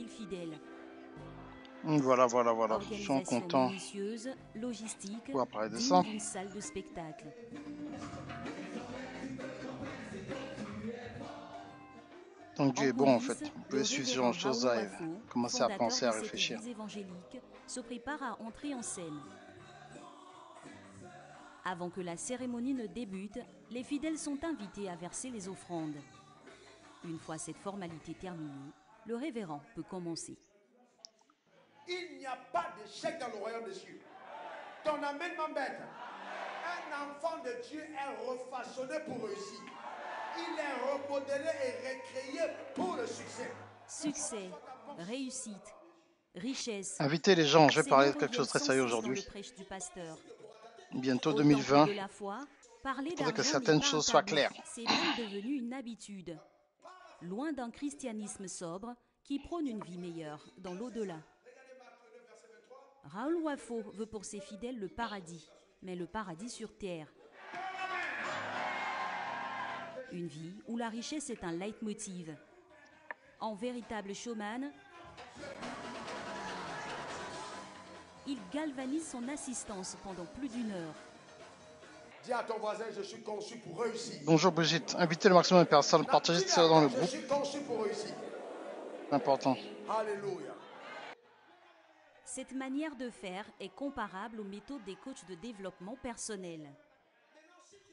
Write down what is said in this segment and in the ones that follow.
000 fidèles. Voilà. Ils sont Organisation contents minutieuse, logistique, pour parler de digne ça. d'une salle de spectacle. Donc Dieu En est bon en coulisses, fait. Vous le pouvez suivre ce genre révérend de choses Raoul là et Wafo, commencer à fondateur penser, de à cette réfléchir. église évangélique, se prépare à entrer en scène. Avant que la cérémonie ne débute, les fidèles sont invités à verser les offrandes. Une fois cette formalité terminée, le révérend peut commencer. Il n'y a pas d'échec dans le royaume des cieux. Ton amen m'embête. Un enfant de Dieu est refaçonné pour réussir. Il est remodelé et recréé pour le succès. Succès, réussite, richesse. Invitez les gens, je vais Ces parler mots de quelque chose reviennent de très sans sérieux cesse dans le aujourd'hui. prêche du pasteur. Bientôt Au temple 2020, de la foi, parler il faudrait que d'argent n'est certaines pas un choses soient tabou, claires. c'est même devenu une habitude. Loin d'un christianisme sobre qui prône une vie meilleure dans l'au-delà. Raoul Wafo veut pour ses fidèles le paradis, mais le paradis sur terre. Une vie où la richesse est un leitmotiv. En véritable showman, il galvanise son assistance pendant plus d'1 heure. Dis à ton voisin, je suis conçu pour réussir. Bonjour Brigitte, invitez le maximum de personnes, partagez ça dans le Je groupe, suis conçu pour réussir. c'est important. Alléluia. Cette manière de faire est comparable aux méthodes des coachs de développement personnel.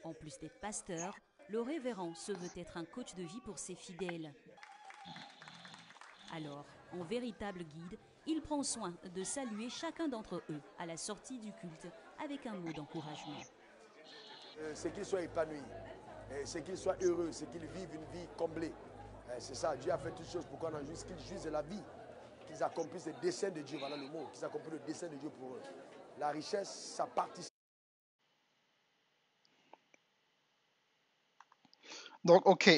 En plus d'être pasteur, le révérend se veut être un coach de vie pour ses fidèles. Alors, en véritable guide, il prend soin de saluer chacun d'entre eux à la sortie du culte avec un mot d'encouragement. C'est qu'ils soient épanouis, c'est qu'ils soient heureux, c'est qu'ils vivent une vie comblée. C'est ça, Dieu a fait toutes choses pour qu'on en jouisse, qu'ils jouissent de la vie, qu'ils accomplissent le dessein de Dieu, voilà le mot, qu'ils accomplissent le dessein de Dieu pour eux. La richesse, ça participe. Donc ok,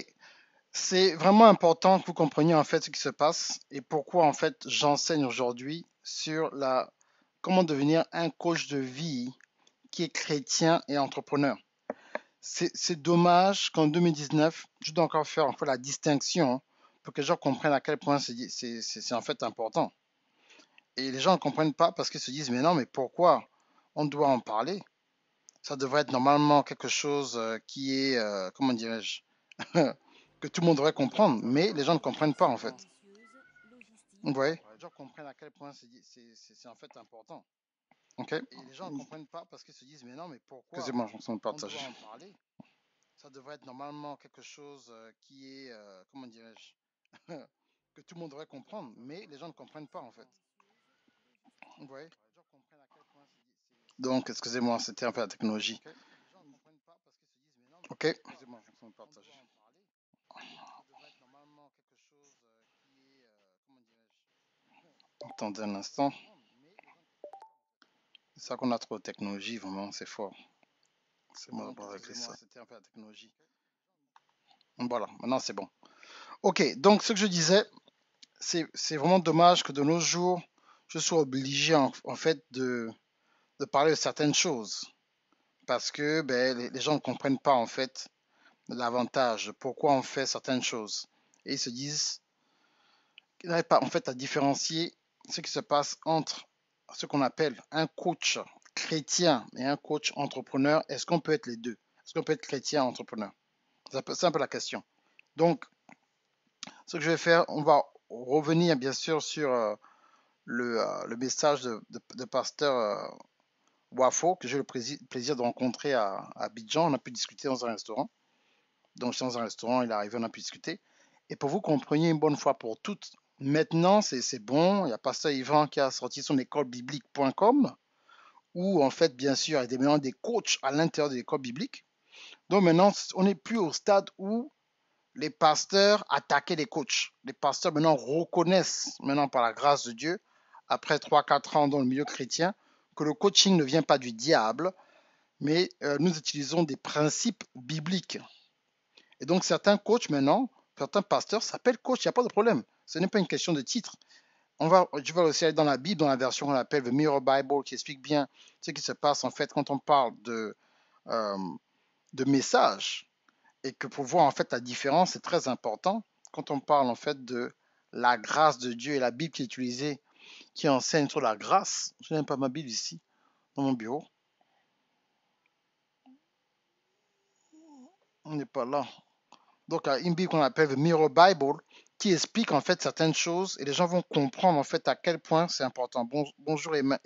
c'est vraiment important que vous compreniez en fait ce qui se passe et pourquoi en fait j'enseigne aujourd'hui sur comment devenir un coach de vie qui est chrétien et entrepreneur. C'est dommage qu'en 2019, je dois encore faire la distinction pour que les gens comprennent à quel point c'est en fait important. Et les gens ne comprennent pas parce qu'ils se disent, mais non, mais pourquoi on doit en parler? Ça devrait être normalement quelque chose qui est, comment dirais-je, que tout le monde devrait comprendre, mais les gens ne comprennent pas en fait. Vous voyez? Les gens comprennent à quel point c'est en fait important. Ok? Et les gens ne comprennent pas parce qu'ils se disent, mais non, mais pourquoi excusez-moi, je suis en train de partager. On doit en parler? Ça devrait être normalement quelque chose qui est, comment dirais-je, que tout le monde devrait comprendre, mais les gens ne comprennent pas en fait. Vous voyez? Donc, excusez-moi, c'était un peu la technologie. Ok? Excusez-moi, je suis en train de partager. Attendez un instant. C'est ça qu'on a trop de technologie, vraiment, c'est fort. C'est moi d'abord avec ça. C'était un peu la technologie. Voilà, maintenant c'est bon. Ok, donc ce que je disais, c'est vraiment dommage que de nos jours, je sois obligé en fait de parler de certaines choses. Parce que ben, les gens ne comprennent pas en fait l'avantage, pourquoi on fait certaines choses. Et ils se disent qu'ils n'arrivent pas en fait à différencier ce qui se passe entre ce qu'on appelle un coach chrétien et un coach entrepreneur. Est-ce qu'on peut être les deux? Est-ce qu'on peut être chrétien et entrepreneur? C'est un peu la question. Donc, ce que je vais faire, on va revenir bien sûr sur le message de pasteur Wafo, que j'ai le plaisir de rencontrer à Abidjan. On a pu discuter dans un restaurant. Donc, dans un restaurant, il est arrivé, on a pu discuter. Et pour vous compreniez une bonne fois pour toutes, maintenant, c'est bon. Il y a pasteur Yvan qui a sorti son école biblique.com, où en fait, bien sûr, il y a maintenant des coachs à l'intérieur de l'école biblique. Donc maintenant, on n'est plus au stade où les pasteurs attaquaient les coachs. Les pasteurs maintenant reconnaissent, maintenant par la grâce de Dieu, après 3-4 ans dans le milieu chrétien, que le coaching ne vient pas du diable, mais nous utilisons des principes bibliques. Et donc certains coachs maintenant, certains pasteurs s'appellent coach, il n'y a pas de problème. Ce n'est pas une question de titre. Je vais aussi aller dans la Bible, dans la version qu'on appelle The Mirror Bible, qui explique bien ce qui se passe en fait quand on parle de message. Et que pour voir en fait la différence, c'est très important quand on parle en fait de la grâce de Dieu et la Bible qui est utilisée, qui enseigne sur la grâce. Je n'ai pas ma Bible ici, dans mon bureau. On n'est pas là. Donc, une Bible qu'on appelle the Mirror Bible, qui explique en fait certaines choses et les gens vont comprendre en fait à quel point c'est important. Bonjour Emma,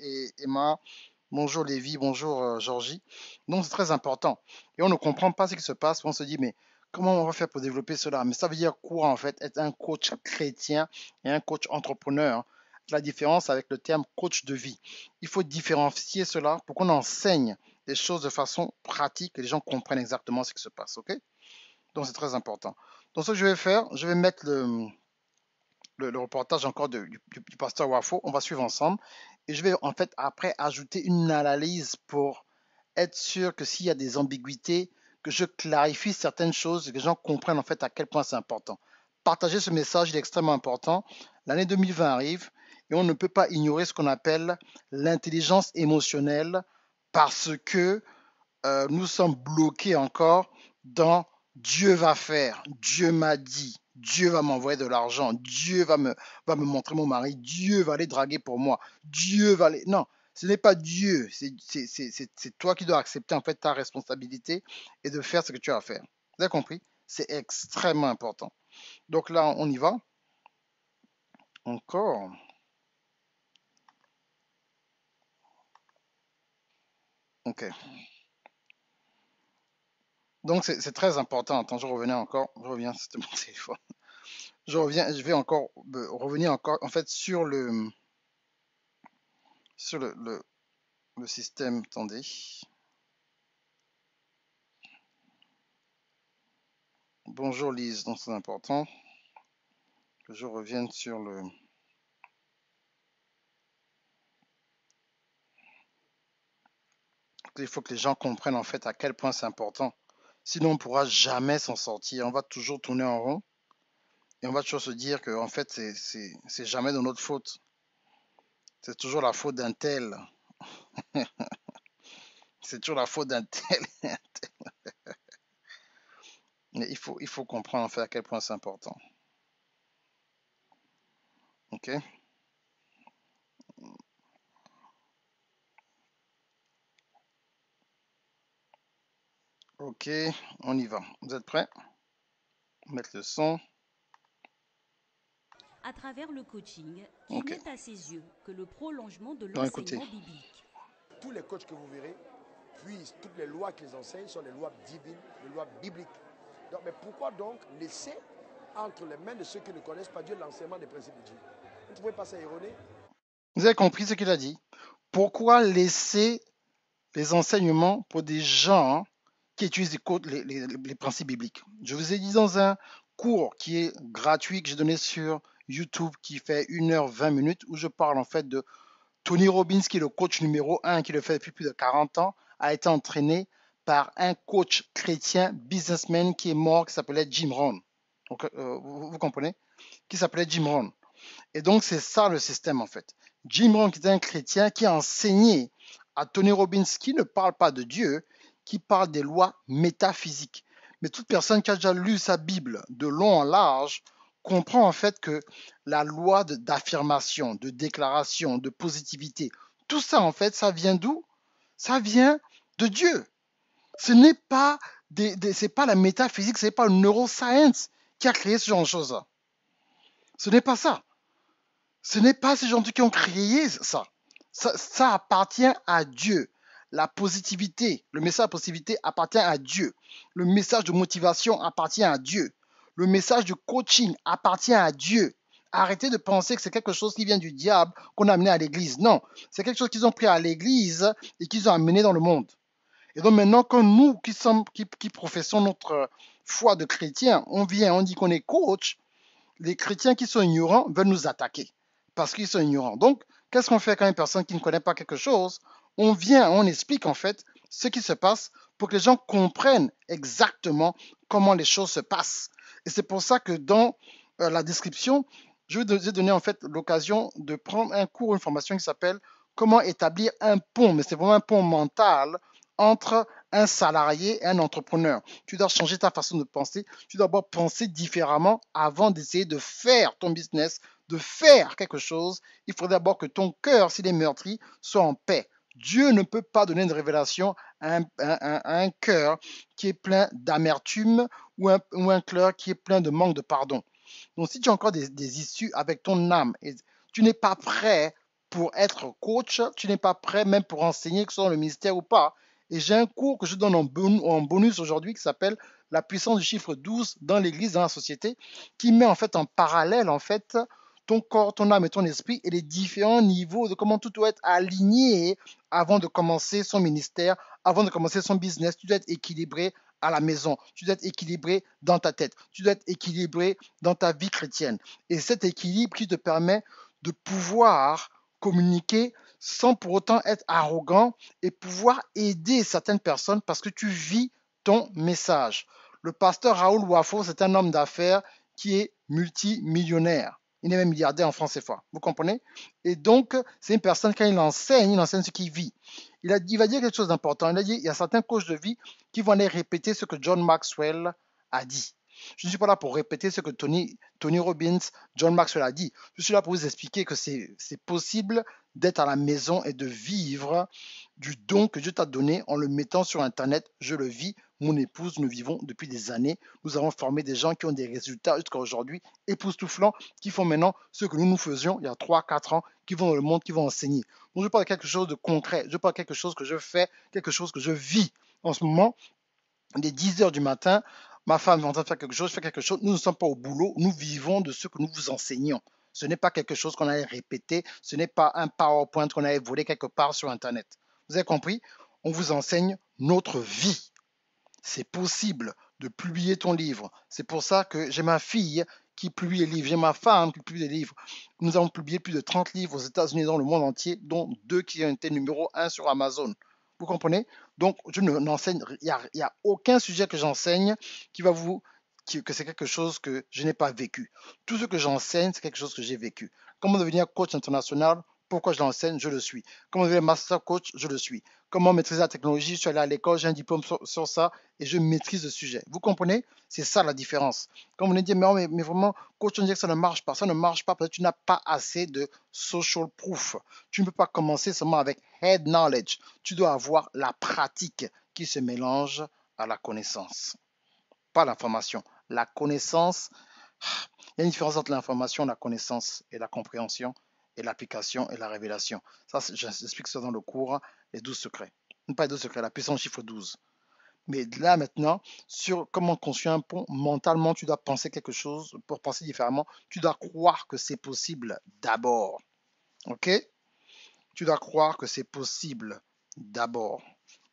bonjour Lévi, bonjour Georgie. Donc, c'est très important. Et on ne comprend pas ce qui se passe. On se dit, mais comment on va faire pour développer cela? Mais ça veut dire quoi en fait? Être un coach chrétien et un coach entrepreneur. La différence avec le terme coach de vie. Il faut différencier cela pour qu'on enseigne les choses de façon pratique et les gens comprennent exactement ce qui se passe. Ok? Donc c'est très important. Donc ce que je vais faire, je vais mettre le reportage encore du pasteur Wafo. On va suivre ensemble. Et je vais en fait après ajouter une analyse pour être sûr que s'il y a des ambiguïtés, que je clarifie certaines choses et que les gens comprennent en fait à quel point c'est important. Partager ce message, il est extrêmement important. L'année 2020 arrive et on ne peut pas ignorer ce qu'on appelle l'intelligence émotionnelle parce que nous sommes bloqués encore dans Dieu va faire, Dieu m'a dit, Dieu va m'envoyer de l'argent, Dieu va me montrer mon mari, Dieu va aller draguer pour moi, Dieu va aller... Non, ce n'est pas Dieu, c'est toi qui dois accepter en fait ta responsabilité et de faire ce que tu as à faire. Vous avez compris? C'est extrêmement important. Donc là, on y va. Encore. Ok. Donc c'est très important. Attends, je revenais encore. Je reviens, c'était mon téléphone. Je vais encore revenir encore en fait sur le système. Attendez. Bonjour Lise, donc c'est important que je revienne sur le... Il faut que les gens comprennent en fait à quel point c'est important. Sinon on ne pourra jamais s'en sortir. On va toujours tourner en rond. Et on va toujours se dire que en fait c'est jamais de notre faute. C'est toujours la faute d'un tel. C'est toujours la faute d'un tel. Mais il faut comprendre en fait à quel point c'est important. Ok. Ok, on y va. Vous êtes prêts? Mettre le son. À travers le coaching, qui Ok. n'est à ses yeux que le prolongement de Donc, écoutez. l'enseignement biblique. Tous les coachs que vous verrez puissent, toutes les lois qu'ils enseignent sont les lois divines, les lois bibliques. Donc, mais pourquoi donc laisser entre les mains de ceux qui ne connaissent pas Dieu l'enseignement des principes de Dieu? Vous ne trouvez pas ça erroné? Vous avez compris ce qu'il a dit? Pourquoi laisser les enseignements pour des gens qui utilisent les principes bibliques? Je vous ai dit dans un cours qui est gratuit que j'ai donné sur YouTube qui fait 1h20 où je parle en fait de Tony Robbins qui est le coach numéro 1 qui le fait depuis plus de 40 ans, a été entraîné par un coach chrétien businessman qui est mort qui s'appelait Jim Rohn. Donc, vous comprenez? Qui s'appelait Jim Rohn. Et donc, c'est ça le système en fait. Jim Rohn, qui était un chrétien, qui a enseigné à Tony Robbins, qui ne parle pas de Dieu, qui parle des lois métaphysiques. Mais toute personne qui a déjà lu sa Bible de long en large comprend en fait que la loi d'affirmation, de déclaration, de positivité, tout ça en fait, ça vient d'où? Ça vient de Dieu. Ce n'est pas, c'est pas la métaphysique, ce n'est pas le neuroscience qui a créé ce genre de choses. Ce n'est pas ça. Ce n'est pas ces gens qui ont créé ça. Ça appartient à Dieu. La positivité, le message de positivité appartient à Dieu. Le message de motivation appartient à Dieu. Le message de coaching appartient à Dieu. Arrêtez de penser que c'est quelque chose qui vient du diable qu'on a amené à l'église. Non, c'est quelque chose qu'ils ont pris à l'église et qu'ils ont amené dans le monde. Et donc maintenant, comme nous qui professons notre foi de chrétien, on vient, on dit qu'on est coach, les chrétiens qui sont ignorants veulent nous attaquer parce qu'ils sont ignorants. Donc, qu'est-ce qu'on fait quand une personne qui ne connaît pas quelque chose? On vient, on explique en fait ce qui se passe pour que les gens comprennent exactement comment les choses se passent. Et c'est pour ça que dans la description, je vais vous donner en fait l'occasion de prendre un cours, une formation qui s'appelle Comment établir un pont, mais c'est vraiment un pont mental entre un salarié et un entrepreneur. Tu dois changer ta façon de penser. Tu dois d'abord penser différemment avant d'essayer de faire ton business, de faire quelque chose. Il faut d'abord que ton cœur, s'il est meurtri, soit en paix. Dieu ne peut pas donner une révélation à un cœur qui est plein d'amertume ou un cœur qui est plein de manque de pardon. Donc, si tu as encore des issues avec ton âme et tu n'es pas prêt pour être coach, tu n'es pas prêt même pour enseigner, que ce soit dans le ministère ou pas. Et j'ai un cours que je donne en bonus aujourd'hui qui s'appelle La puissance du chiffre 12 dans l'église, dans la société, qui met en fait en parallèle en fait ton corps, ton âme et ton esprit et les différents niveaux de comment tout doit être aligné avant de commencer son ministère, avant de commencer son business. Tu dois être équilibré à la maison, tu dois être équilibré dans ta tête, tu dois être équilibré dans ta vie chrétienne. Et cet équilibre qui te permet de pouvoir communiquer sans pour autant être arrogant et pouvoir aider certaines personnes parce que tu vis ton message. Le pasteur Raoul Wafo, c'est un homme d'affaires qui est multimillionnaire. Il est même milliardaire en francs CFA. Vous comprenez? Et donc, c'est une personne, quand il enseigne ce qu'il vit. Il va dire quelque chose d'important. Il a dit, il y a certains coachs de vie qui vont aller répéter ce que John Maxwell a dit. Je ne suis pas là pour répéter ce que Tony Robbins, John Maxwell a dit. Je suis là pour vous expliquer que c'est possible d'être à la maison et de vivre du don que Dieu t'a donné en le mettant sur Internet. Je le vis, mon épouse, nous vivons depuis des années. Nous avons formé des gens qui ont des résultats jusqu'à aujourd'hui époustouflants, qui font maintenant ce que nous faisions il y a 3-4 ans, qui vont dans le monde, qui vont enseigner. Donc je parle de quelque chose de concret, je parle de quelque chose que je fais, quelque chose que je vis. En ce moment, il est 10 heures du matin, ma femme est en train de faire quelque chose, je fais quelque chose, nous ne sommes pas au boulot, nous vivons de ce que nous vous enseignons. Ce n'est pas quelque chose qu'on allait répéter, ce n'est pas un PowerPoint qu'on allait voler quelque part sur Internet. Vous avez compris? On vous enseigne notre vie. C'est possible de publier ton livre. C'est pour ça que j'ai ma fille qui publie les livres, j'ai ma femme qui publie les livres. Nous avons publié plus de 30 livres aux États-Unis et dans le monde entier, dont 2 qui ont été numéro 1 sur Amazon. Vous comprenez? Donc, je n'enseigne, il n'y a aucun sujet que j'enseigne qui va que c'est quelque chose que je n'ai pas vécu. Tout ce que j'enseigne, c'est quelque chose que j'ai vécu. Comment devenir coach international? Pourquoi je l'enseigne? Je le suis. Comment devenir master coach? Je le suis. Comment maîtriser la technologie? Je suis allé à l'école, j'ai un diplôme sur ça et je maîtrise le sujet. Vous comprenez? C'est ça la différence. Quand vous me dites, mais vraiment, coach, on dit que ça ne marche pas. Ça ne marche pas parce que tu n'as pas assez de social proof. Tu ne peux pas commencer seulement avec head knowledge. Tu dois avoir la pratique qui se mélange à la connaissance. Pas l'information. La connaissance, il y a une différence entre l'information, la connaissance et la compréhension et l'application et la révélation. Ça, j'explique ça dans le cours, les 12 secrets. Pas les 12 secrets, la puissance chiffre 12. Mais là, maintenant, sur comment construire un pont, mentalement, tu dois penser quelque chose. Pour penser différemment, tu dois croire que c'est possible d'abord. OK? Tu dois croire que c'est possible d'abord.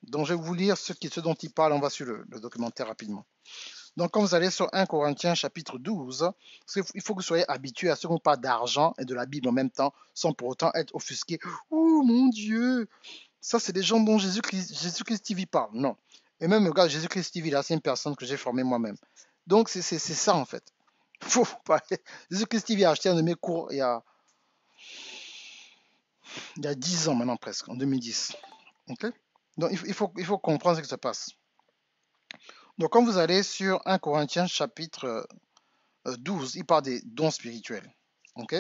Donc, je vais vous lire ce dont il parle. On va sur le documentaire rapidement. Donc, quand vous allez sur 1 Corinthiens chapitre 12, il faut que vous soyez habitué à ce qu'on parle d'argent et de la Bible en même temps, sans pour autant être offusqué. Oh mon Dieu! Ça, c'est des gens dont Jésus-Christ TV parle. Non. Et même le gars Jésus-Christ TV, là, c'est une personne que j'ai formée moi-même. Donc, c'est ça, en fait. Faut pas... Jésus-Christ TV a acheté un de mes cours il y a 10 ans maintenant, presque, en 2010. OK? Donc, il faut comprendre ce qui se passe. Donc, quand vous allez sur 1 Corinthiens chapitre 12, il parle des dons spirituels. OK?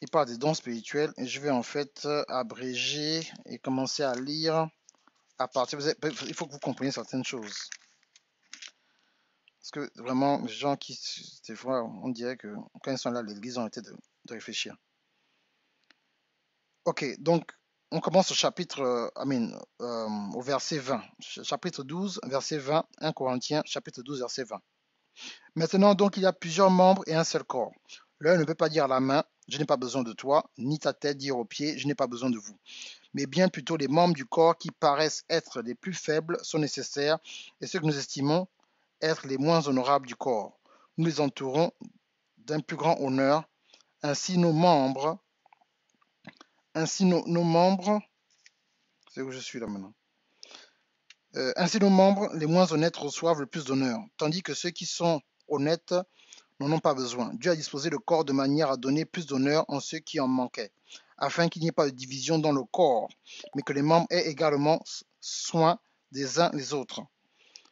Il parle des dons spirituels et je vais en fait abréger et commencer à lire à partir. Il faut que vous compreniez certaines choses. Parce que vraiment, les gens qui, des fois, on dirait que quand ils sont là à l'église, on était de réfléchir. Ok, donc on commence au chapitre, au verset 20. Chapitre 12, verset 20, 1 Corinthiens, chapitre 12, verset 20. Maintenant, donc, il y a plusieurs membres et un seul corps. L'un ne peut pas dire à la main, je n'ai pas besoin de toi, ni ta tête dire aux pieds, je n'ai pas besoin de vous. Mais bien plutôt les membres du corps qui paraissent être les plus faibles sont nécessaires et ceux que nous estimons être les moins honorables du corps. Nous les entourons d'un plus grand honneur. Ainsi nos membres, c'est où je suis là maintenant. Ainsi nos membres les moins honnêtes reçoivent le plus d'honneur, tandis que ceux qui sont honnêtes n'en ont pas besoin. Dieu a disposé le corps de manière à donner plus d'honneur en ceux qui en manquaient, afin qu'il n'y ait pas de division dans le corps, mais que les membres aient également soin des uns les autres.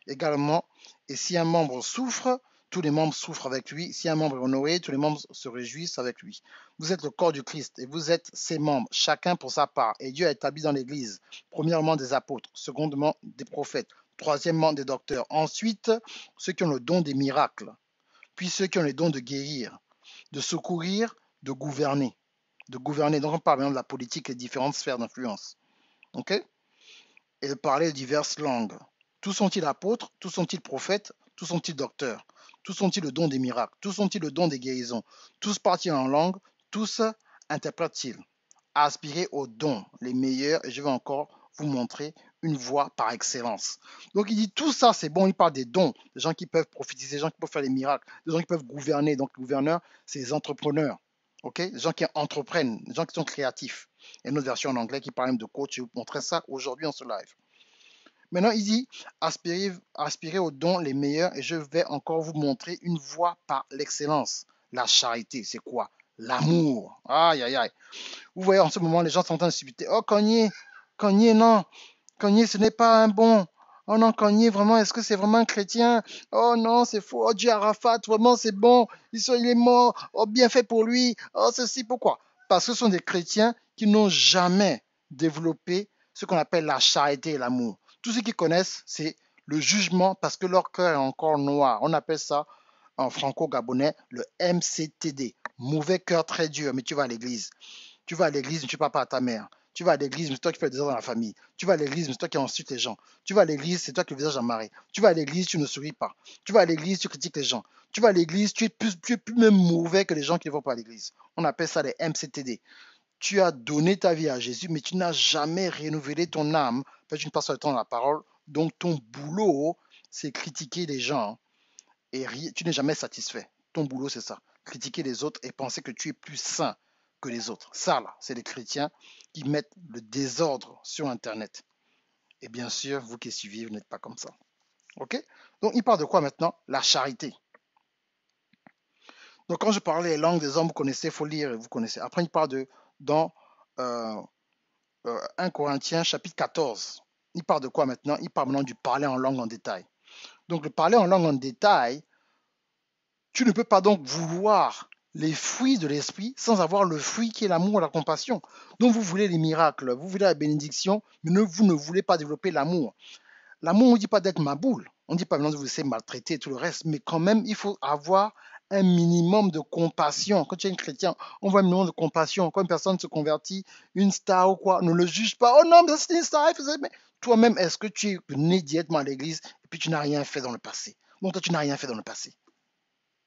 Également, et si un membre souffre, tous les membres souffrent avec lui. Si un membre est honoré, tous les membres se réjouissent avec lui. Vous êtes le corps du Christ et vous êtes ses membres, chacun pour sa part. Et Dieu a établi dans l'Église, premièrement des apôtres, secondement des prophètes, troisièmement des docteurs. Ensuite, ceux qui ont le don des miracles, puis ceux qui ont le don de guérir, de secourir, de gouverner. De gouverner. Donc on parle maintenant de la politique et différentes sphères d'influence. OK? Et de parler de diverses langues. Tous sont-ils apôtres? Tous sont-ils prophètes? Tous sont-ils docteurs? Tous ont-ils le don des miracles? Tous ont-ils le don des guérisons? Tous parlent-ils en langue? Tous interprètent-ils? Aspirez aux dons les meilleurs et je vais encore vous montrer une voie par excellence. Donc il dit tout ça c'est bon, il parle des dons, des gens qui peuvent prophétiser, des gens qui peuvent faire des miracles, des gens qui peuvent gouverner. Donc les gouverneurs, c'est les entrepreneurs, ok? Des gens qui entreprennent, des gens qui sont créatifs. Il y a une autre version en anglais qui parle même de coach, je vais vous montrer ça aujourd'hui en ce live. Maintenant, il dit, aspirez aux dons les meilleurs et je vais encore vous montrer une voie par l'excellence. La charité, c'est quoi? L'amour. Aïe, aïe, aïe. Vous voyez, en ce moment, les gens sont en train de se disputer. Oh, Kanye, non. Kanye, ce n'est pas un bon. Oh non, Kanye, vraiment, est-ce que c'est vraiment un chrétien? Oh non, c'est faux. Oh, Dieu Arafat, vraiment, c'est bon. Il est mort. Oh, bien fait pour lui. Oh, ceci, pourquoi? Parce que ce sont des chrétiens qui n'ont jamais développé ce qu'on appelle la charité et l'amour. Tous ceux qui connaissent, c'est le jugement parce que leur cœur est encore noir. On appelle ça en franco-gabonais le MCTD. Mauvais cœur très dur, mais tu vas à l'église. Tu vas à l'église, mais tu ne parles pas à ta mère. Tu vas à l'église, mais c'est toi qui fais des désordre dans la famille. Tu vas à l'église, mais c'est toi qui insulte les gens. Tu vas à l'église, c'est toi qui as le visage amarré. Tu vas à l'église, tu ne souris pas. Tu vas à l'église, tu critiques les gens. Tu vas à l'église, tu es plus même mauvais que les gens qui ne vont pas à l'église. On appelle ça les MCTD. Tu as donné ta vie à Jésus, mais tu n'as jamais renouvelé ton âme. Parce que tu ne passes pas le temps dans la parole. Donc ton boulot, c'est critiquer les gens. Et tu n'es jamais satisfait. Ton boulot, c'est ça. Critiquer les autres et penser que tu es plus saint que les autres. Ça, là, c'est les chrétiens qui mettent le désordre sur Internet. Et bien sûr, vous qui suivez, vous n'êtes pas comme ça. OK? Donc, il parle de quoi maintenant? La charité. Donc, quand je parlais les langues des hommes, vous connaissez, il faut lire et vous connaissez. Après, il parle dans 1 Corinthiens chapitre 14. Il parle de quoi maintenant? Il parle maintenant du parler en langue en détail. Donc, le parler en langue en détail, tu ne peux pas donc vouloir les fruits de l'esprit sans avoir le fruit qui est l'amour et la compassion. Donc vous voulez les miracles, vous voulez la bénédiction, mais vous ne voulez pas développer l'amour. L'amour, on ne dit pas d'être ma boule, on ne dit pas maintenant de vous laisser maltraiter et tout le reste, mais quand même, il faut avoir un minimum de compassion. Quand tu es un chrétien, on voit un minimum de compassion. Quand une personne se convertit, une star ou quoi, ne le juge pas. Oh non, mais c'est une star. Mais toi-même, est-ce que tu es né directement à l'église et puis tu n'as rien fait dans le passé? Donc toi, tu n'as rien fait dans le passé.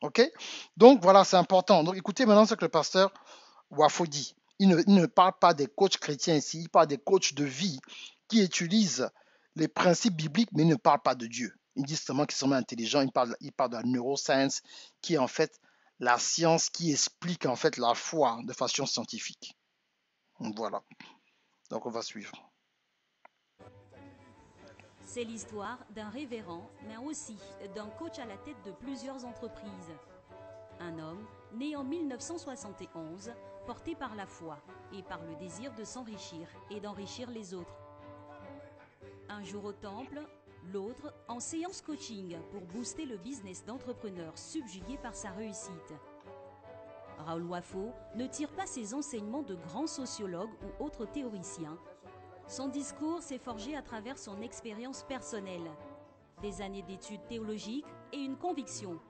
OK? Donc voilà, c'est important. Donc écoutez maintenant ce que le pasteur Wafo dit. Il ne parle pas des coachs chrétiens ici, il parle des coachs de vie qui utilisent les principes bibliques, mais il ne parle pas de Dieu. Il dit seulement qu'ils sont intelligents, il parle de la neuroscience, qui est en fait la science qui explique en fait la foi de façon scientifique. Voilà. Donc on va suivre. C'est l'histoire d'un révérend, mais aussi d'un coach à la tête de plusieurs entreprises. Un homme né en 1971, porté par la foi et par le désir de s'enrichir et d'enrichir les autres. Un jour au temple, l'autre en séance coaching pour booster le business d'entrepreneur subjugué par sa réussite. Raoul Wafo ne tire pas ses enseignements de grands sociologues ou autres théoriciens. Son discours s'est forgé à travers son expérience personnelle, des années d'études théologiques et une conviction.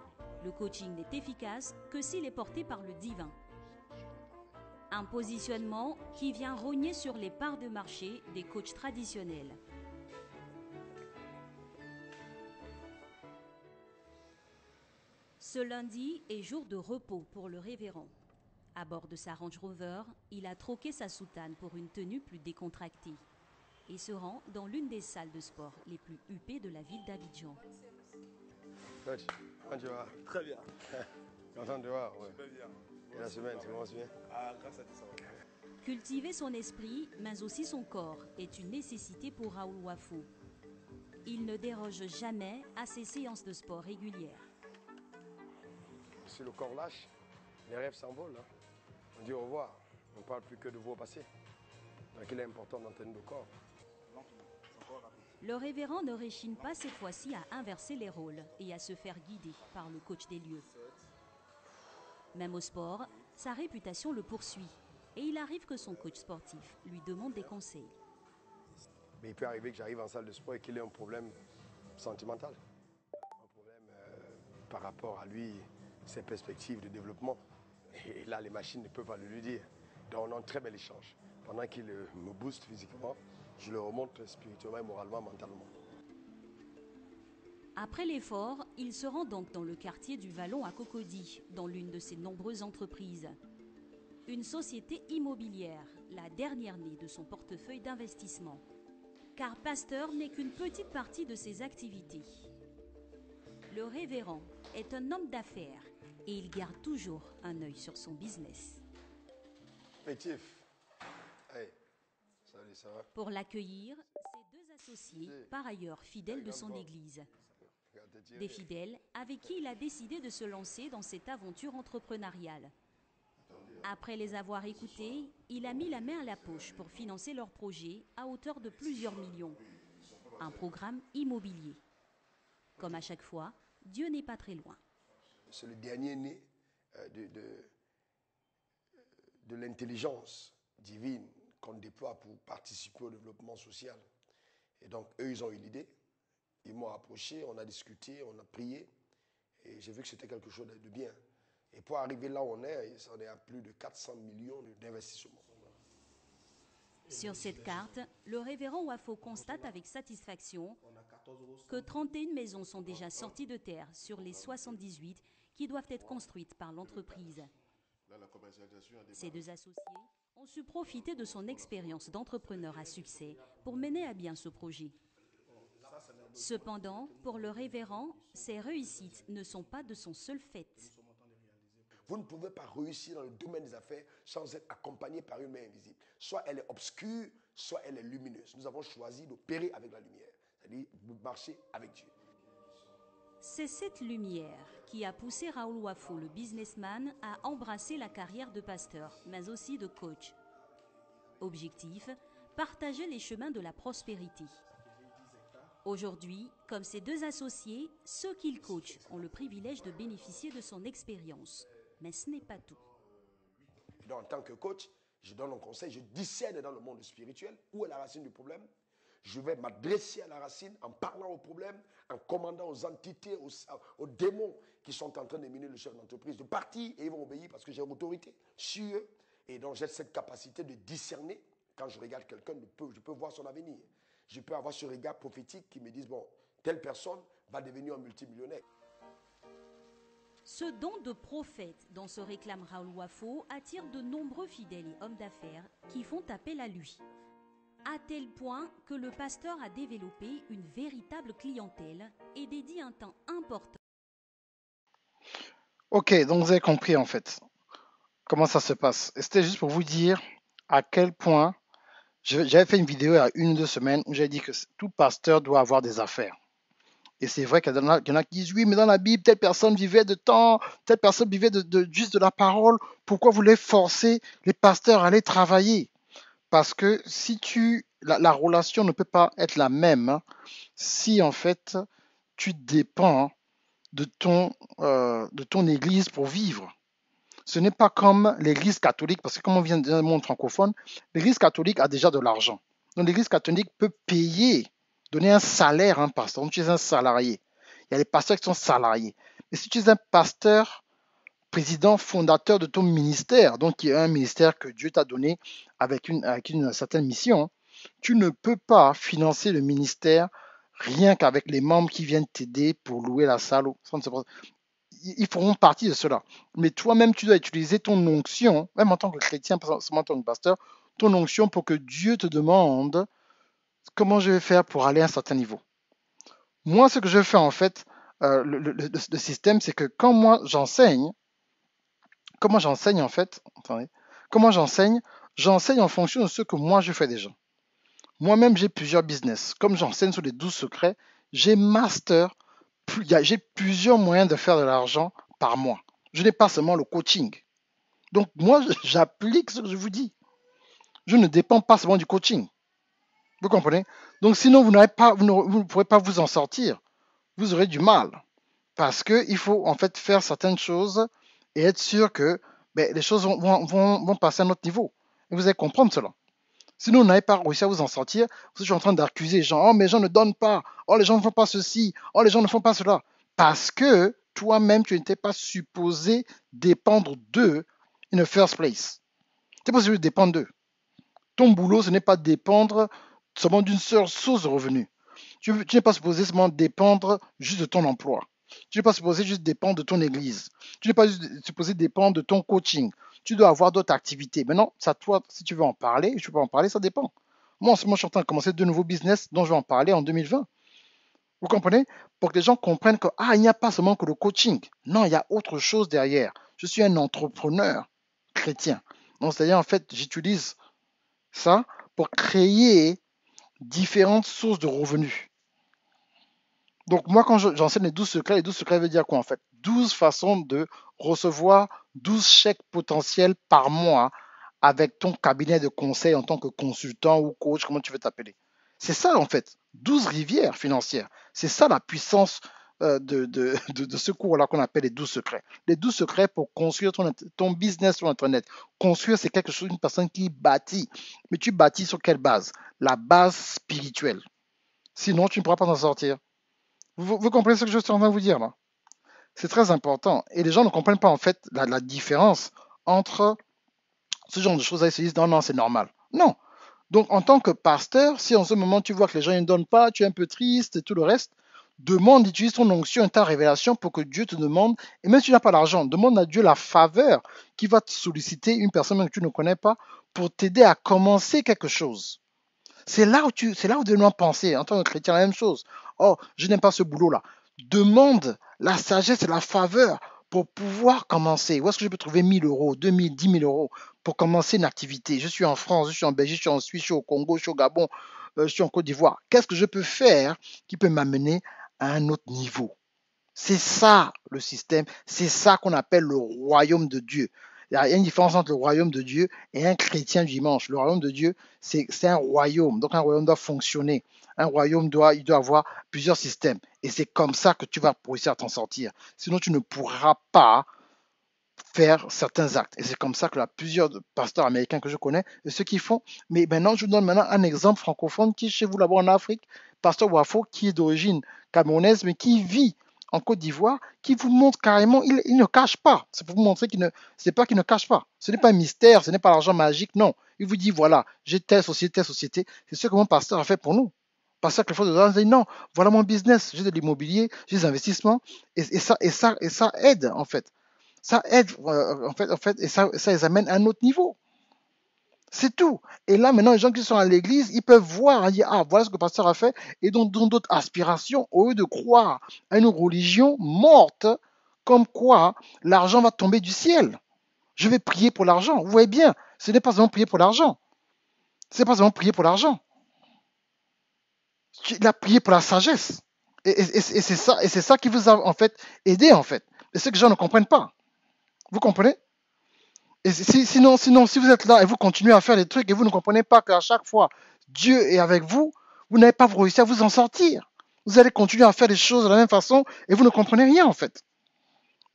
Le coaching n'est efficace que s'il est porté par le divin. Un positionnement qui vient rogner sur les parts de marché des coachs traditionnels. Ce lundi est jour de repos pour le révérend. À bord de sa Range Rover, il a troqué sa soutane pour une tenue plus décontractée et se rend dans l'une des salles de sport les plus huppées de la ville d'Abidjan. Coach, comment tu vas? Très bien. Content de te voir, ouais. Très bien. Et la semaine, tu commences bien? Ah, grâce à Dieu, ça va. Cultiver son esprit, mais aussi son corps, est une nécessité pour Raoul Wafo. Il ne déroge jamais à ses séances de sport régulières. Si le corps lâche, les rêves s'envolent. Hein. On dit au revoir. On ne parle plus que de vous au passé. Donc il est important d'entraîner le corps. Non, c'est encore rapide. Le révérend ne réchigne pas cette fois-ci à inverser les rôles et à se faire guider par le coach des lieux. Même au sport, sa réputation le poursuit et il arrive que son coach sportif lui demande des conseils. Mais il peut arriver que j'arrive en salle de sport et qu'il ait un problème sentimental. Un problème par rapport à lui, ses perspectives de développement. Et là, les machines ne peuvent pas le lui dire. Donc on a un très bel échange. Pendant qu'il me booste physiquement, je le remonte spirituellement, moralement, mentalement. Après l'effort, il se rend donc dans le quartier du Vallon à Cocody, dans l'une de ses nombreuses entreprises. Une société immobilière, la dernière née de son portefeuille d'investissement. Car Pasteur n'est qu'une petite partie de ses activités. Le révérend est un homme d'affaires et il garde toujours un œil sur son business. Pétif. Hey. Salut, ça va? Pour l'accueillir, ses deux associés, par ailleurs fidèles de son église. Des fidèles avec qui il a décidé de se lancer dans cette aventure entrepreneuriale. Après les avoir écoutés, il a mis la main à la poche pour financer leur projet à hauteur de plusieurs millions. Un programme immobilier. Comme à chaque fois, Dieu n'est pas très loin. C'est le dernier né de l'intelligence divine qu'on déploie pour participer au développement social. Et donc, eux, ils ont eu l'idée. Ils m'ont approché, on a discuté, on a prié. Et j'ai vu que c'était quelque chose de bien. Et pour arriver là où on est à plus de 400 millions d'investissements. Sur cette carte, le révérend Wafo constate avec satisfaction que 31 maisons sont déjà sorties de terre sur les 78 qui doivent être construites par l'entreprise. Ces deux associés ont su profiter de son expérience d'entrepreneur à succès pour mener à bien ce projet. Cependant, pour le révérend, ces réussites ne sont pas de son seul fait. Vous ne pouvez pas réussir dans le domaine des affaires sans être accompagné par une main invisible. Soit elle est obscure, soit elle est lumineuse. Nous avons choisi d'opérer avec la lumière, c'est-à-dire de marcher avec Dieu. C'est cette lumière qui a poussé Raoul Wafo, le businessman, à embrasser la carrière de pasteur, mais aussi de coach. Objectif, partager les chemins de la prospérité. Aujourd'hui, comme ses deux associés, ceux qu'il coach ont le privilège de bénéficier de son expérience. Mais ce n'est pas tout. Donc, en tant que coach, je donne un conseil, je discerne dans le monde spirituel où est la racine du problème. Je vais m'adresser à la racine en parlant au problème, en commandant aux entités, aux démons qui sont en train de miner le chef d'entreprise de partir et ils vont obéir parce que j'ai autorité sur eux. Et donc j'ai cette capacité de discerner. Quand je regarde quelqu'un, je peux voir son avenir. Je peux avoir ce regard prophétique qui me dit, bon, telle personne va devenir un multimillionnaire. Ce don de prophète dont se réclame Raoul Wafo attire de nombreux fidèles et hommes d'affaires qui font appel à lui. À tel point que le pasteur a développé une véritable clientèle et dédie un temps important. Ok, donc vous avez compris en fait comment ça se passe. Et c'était juste pour vous dire à quel point j'avais fait une vidéo il y a 1 ou 2 semaines où j'ai dit que tout pasteur doit avoir des affaires. Et c'est vrai qu'il y en a qui disent oui, mais dans la Bible, telle personne vivait de temps, telle personne vivait juste de la parole. Pourquoi vous voulez forcer les pasteurs à aller travailler? Parce que si la relation ne peut pas être la même hein, si en fait tu dépends de ton église pour vivre. Ce n'est pas comme l'église catholique, parce que comme on vient d'un monde francophone, l'église catholique a déjà de l'argent. Donc l'église catholique peut payer, donner un salaire à un pasteur. Donc tu es un salarié. Il y a les pasteurs qui sont salariés. Mais si tu es un pasteur, président, fondateur de ton ministère, donc qui est un ministère que Dieu t'a donné avec une certaine mission, tu ne peux pas financer le ministère rien qu'avec les membres qui viennent t'aider pour louer la salle. Ils feront partie de cela. Mais toi-même, tu dois utiliser ton onction, même en tant que chrétien, pas seulement en tant que pasteur, ton onction pour que Dieu te demande comment je vais faire pour aller à un certain niveau. Moi, ce que je fais en fait, le système, c'est que quand moi j'enseigne, comment j'enseigne en fait, attendez, comment j'enseigne en fonction de ce que moi je fais déjà. Moi-même, j'ai plusieurs business. Comme j'enseigne sur les 12 secrets, j'ai j'ai plusieurs moyens de faire de l'argent par mois. Je n'ai pas seulement le coaching. Donc, moi, j'applique ce que je vous dis. Je ne dépends pas seulement du coaching. Vous comprenez? Donc sinon, vous n'aurez pas, vous ne pourrez pas vous en sortir. Vous aurez du mal. Parce qu'il faut en fait faire certaines choses et être sûr que ben, les choses vont passer à notre niveau. Et vous allez comprendre cela. Sinon, vous n'avez pas réussi à vous en sortir. Vous êtes en train d'accuser les gens. Oh, mais les gens ne donnent pas. Oh, les gens ne font pas ceci. Oh, les gens ne font pas cela. Parce que toi-même, tu n'étais pas supposé dépendre d'eux in the first place. Tu n'es pas supposé dépendre d'eux. Ton boulot, ce n'est pas dépendre seulement d'une seule source de revenus. Tu n'es pas supposé seulement dépendre juste de ton emploi. Tu n'es pas supposé juste dépendre de ton église. Tu n'es pas supposé dépendre de ton coaching. Tu dois avoir d'autres activités. Maintenant, c'est à toi, si tu veux en parler, je peux en parler, ça dépend. Moi, en ce moment, je suis en train de commencer de nouveaux business dont je vais en parler en 2020. Vous comprenez? Pour que les gens comprennent que, il n'y a pas seulement que le coaching. Non, il y a autre chose derrière. Je suis un entrepreneur chrétien. Donc, c'est-à-dire, en fait, j'utilise ça pour créer différentes sources de revenus. Donc moi, quand j'enseigne les 12 secrets veut dire quoi en fait? 12 façons de recevoir 12 chèques potentiels par mois avec ton cabinet de conseil en tant que consultant ou coach, comment tu veux t'appeler. C'est ça en fait, 12 rivières financières. C'est ça la puissance de ce cours-là qu'on appelle les 12 secrets. Les 12 secrets pour construire ton business sur Internet. Construire, c'est quelque chose, une personne qui bâtit. Mais tu bâtis sur quelle base? La base spirituelle. Sinon, tu ne pourras pas t'en sortir. Vous comprenez ce que je suis en train de vous dire là? C'est très important. Et les gens ne comprennent pas en fait la différence entre ce genre de choses. Ils se disent non, non, c'est normal. Non. Donc en tant que pasteur, si en ce moment tu vois que les gens ne donnent pas, tu es un peu triste et tout le reste, demande, utilise ton onction et ta révélation pour que Dieu te demande, et même si tu n'as pas l'argent, demande à Dieu la faveur qui va te solliciter, une personne que tu ne connais pas, pour t'aider à commencer quelque chose. C'est là où tu dois penser en tant que chrétien la même chose. Oh, je n'aime pas ce boulot-là. Demande la sagesse et la faveur pour pouvoir commencer. Où est-ce que je peux trouver 1000 euros, 2000, 10 000 euros pour commencer une activité? Je suis en France, je suis en Belgique, je suis en Suisse, je suis au Congo, je suis au Gabon, je suis en Côte d'Ivoire. Qu'est-ce que je peux faire qui peut m'amener à un autre niveau? C'est ça le système, c'est ça qu'on appelle le royaume de Dieu. Il y a une différence entre le royaume de Dieu et un chrétien du dimanche. Le royaume de Dieu, c'est un royaume. Donc un royaume doit fonctionner. Un royaume doit avoir plusieurs systèmes. Et c'est comme ça que tu vas réussir à t'en sortir. Sinon, tu ne pourras pas faire certains actes. Et c'est comme ça que là, plusieurs pasteurs américains que je connais, et ceux qui font. Mais maintenant, je vous donne maintenant un exemple francophone qui est chez vous là-bas en Afrique, pasteur Wafo, qui est d'origine camerounaise, mais qui vit en Côte d'Ivoire, qui vous montre carrément, il ne cache pas. C'est pour vous montrer qu'il ne, c'est pas qu'il ne cache pas. Ce n'est pas un mystère, ce n'est pas l'argent magique, non. Il vous dit, voilà, j'ai telle société. C'est ce que mon pasteur a fait pour nous. Pasteur Clifford de dit, non, voilà mon business, j'ai de l'immobilier, j'ai des investissements, et ça aide, en fait. Ça aide, et ça les amène à un autre niveau. C'est tout. Et là, maintenant, les gens qui sont à l'église, ils peuvent voir, dire, voilà ce que le pasteur a fait, et donc d'autres aspirations, au lieu de croire à une religion morte, comme quoi l'argent va tomber du ciel. Je vais prier pour l'argent. Vous voyez bien, ce n'est pas seulement prier pour l'argent. Ce n'est pas seulement prier pour l'argent. Il a prié pour la sagesse. Et c'est ça qui vous a, en fait, aidé, en fait. Et c'est que les gens ne comprennent pas. Vous comprenez? Et sinon, si vous êtes là et vous continuez à faire des trucs et vous ne comprenez pas qu'à chaque fois, Dieu est avec vous, vous n'avez pas réussi à vous en sortir. Vous allez continuer à faire des choses de la même façon et vous ne comprenez rien en fait.